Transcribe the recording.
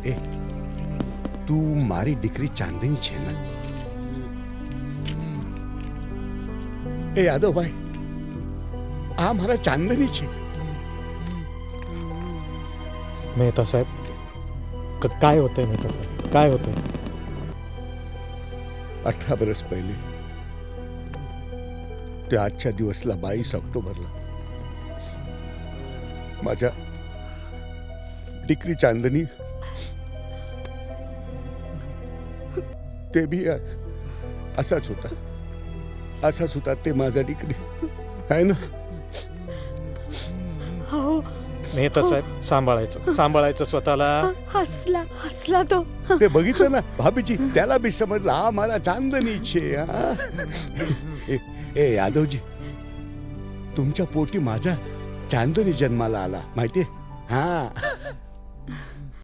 ए तू મારી દીકરી ચાંદની છે ને? એ યાદવભાઈ, આ મારા ચાંદની છે. मेहता साहेब काय होतंय मेहता साहेब, काय होतंय? 18 वर्ष पहिले ते आजच्या दिवसला 22 ऑक्टोबरला माझ्या डिक्री चांदनी ते बी असाच होता ते माझा डिक्री आहे ना. हो मेहता साहेब सांभाळायचं स्वतःला. हसला तो. ते बघितलं ना भाभीजी, त्याला बी समजलं हा मला चांदनी छे. ए यादवजी, तुमच्या पोटी माझा चांदनी जन्माला आला माहितीये. हा